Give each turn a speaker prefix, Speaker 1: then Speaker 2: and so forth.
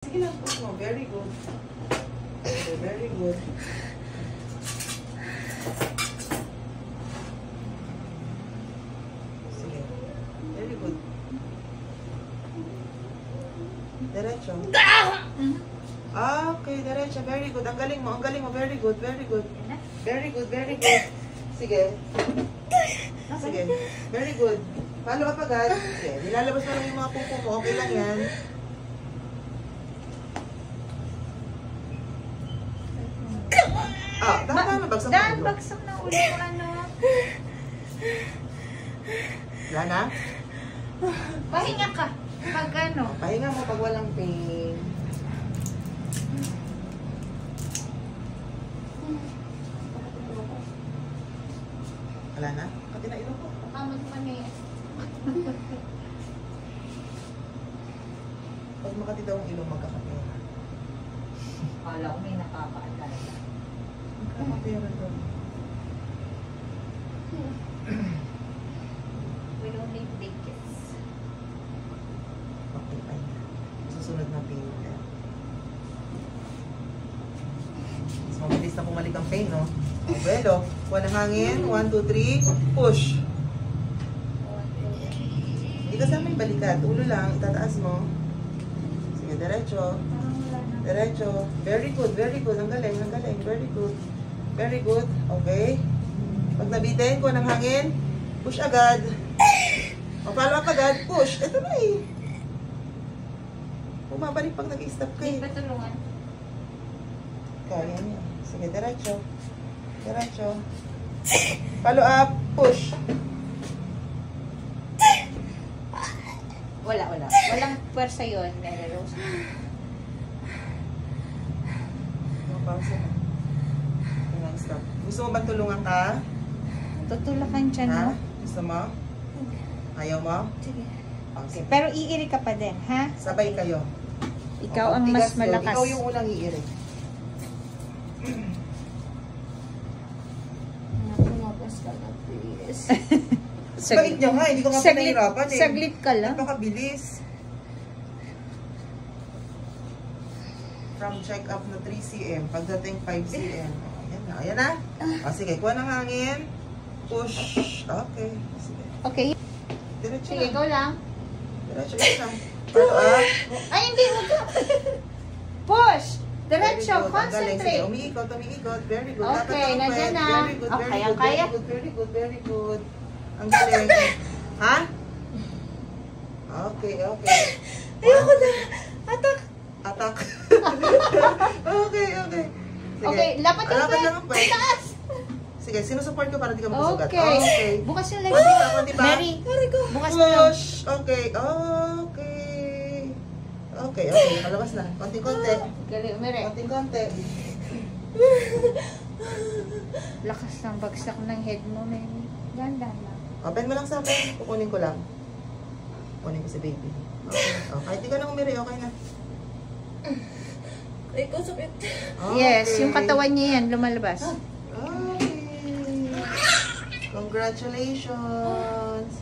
Speaker 1: Sige lang, push mo. Very good. Okay, very good. Sige. Very good. Diretso. Okay, diretso. Very good. Ang galing mo, ang galing mo. Very good, very good. Very good, very good. Sige. Sige. Very good. Follow up agad. Sige. Nilalabas mo lang yung mga pupo mo. Okay lang yan. Ah, dahan bagsak na
Speaker 2: Dahan
Speaker 1: ulo.
Speaker 2: bagsak na ulo ko, ano.
Speaker 1: Wala na?
Speaker 2: Pahinga ka. Pag ano.
Speaker 1: Pahinga mo pag walang pain. Wala na? Kati na ilong ko.
Speaker 2: Kamot pa niya.
Speaker 1: Pag makati daw ang ilong, magkakapera.
Speaker 2: Kala ko may nakakaalala.
Speaker 1: Magkakapera daw.
Speaker 2: We don't need big kids.
Speaker 1: Okay, pahinga. Susunod na pain ulit. Mas mabilis na pumalik ang pain, no? Well, kuha ng hangin. 1, 2, 3. Push. Hindi kasama yung balikat. Ulo lang. Itataas mo. Sige, diretso. Diretso. Very good, very good. Ang galing, ang galing. Very good. Very good. Okay. Pag nabitin, kuha ng hangin. Push agad. O, follow up agad. Push. Ito na eh. Bumabalik pag nag-stop ka
Speaker 2: Hindi
Speaker 1: eh.
Speaker 2: ba tulungan?
Speaker 1: Kaya niya. Sige, diretso. Diretso. Follow up. Push.
Speaker 2: Wala. Walang pwersa yun, Mary Rose.
Speaker 1: Pause na. Hanggang stop. Gusto mo ba tulungan ka?
Speaker 2: Tutulakan dyan,
Speaker 1: Ha?
Speaker 2: no?
Speaker 1: Gusto mo? Ayaw mo?
Speaker 2: Sige.
Speaker 1: Okay.
Speaker 2: Pero iiri ka pa din, ha?
Speaker 1: Sabay kayo.
Speaker 2: Ikaw
Speaker 1: O,
Speaker 2: ang
Speaker 1: pag
Speaker 2: mas
Speaker 1: tigas doon,
Speaker 2: malakas.
Speaker 1: Ikaw yung unang iirik.
Speaker 2: Tumapos ka na, please.
Speaker 1: Bait niya nga, hindi ko nga pinahirapan eh.
Speaker 2: Saglit ka lang.
Speaker 1: Napakabilis. From check-up na 3 cm, pagdating 5 cm. Ayan na, ayan na. O, sige, kuha ng hangin. Push. Okay. Sige.
Speaker 2: Okay.
Speaker 1: Diretso
Speaker 2: Sige,
Speaker 1: lang.
Speaker 2: ikaw lang.
Speaker 1: Diretso lang. Follow up.
Speaker 2: Ay, hindi mo ka. Push.
Speaker 1: Very
Speaker 2: Diretso.
Speaker 1: good. Ang galing. Sige,
Speaker 2: Concentrate.
Speaker 1: umiikot, umiikot. Very good.
Speaker 2: Okay,
Speaker 1: Dapat ang
Speaker 2: nandiyan
Speaker 1: pwede.
Speaker 2: na.
Speaker 1: Very good,
Speaker 2: Okay,
Speaker 1: very
Speaker 2: ang
Speaker 1: good,
Speaker 2: kaya.
Speaker 1: very good, very good, very good. Ang galing. Ha? Okay, okay.
Speaker 2: Ayoko na. Atak.
Speaker 1: Attack. Okay, okay. Sige.
Speaker 2: Okay, lapat yung
Speaker 1: Lapat lang ang
Speaker 2: pwede.
Speaker 1: pwede.
Speaker 2: Taas.
Speaker 1: Sige, sinusupport ko para di ka magsugat.
Speaker 2: Okay.
Speaker 1: Okay.
Speaker 2: Bukas yung legs.
Speaker 1: Pwede ba? Pwede ba?
Speaker 2: Mary, bukas mo lang.
Speaker 1: Push. Okay. Okay. Okay, okay. Palabas na. Konting-konti.
Speaker 2: Galing, Mary.
Speaker 1: Konting-konti.
Speaker 2: Lakas ng bagsak ng head mo, Mary. Ganda lang.
Speaker 1: Open mo lang sa akin. Kukunin ko lang. Kukunin ko si baby. Okay. Oh, kahit di ka na umiri, okay na.
Speaker 3: Ay, ko sakit.
Speaker 1: Okay.
Speaker 2: Yes, yung katawan niya yan, lumalabas.
Speaker 1: Okay. Congratulations.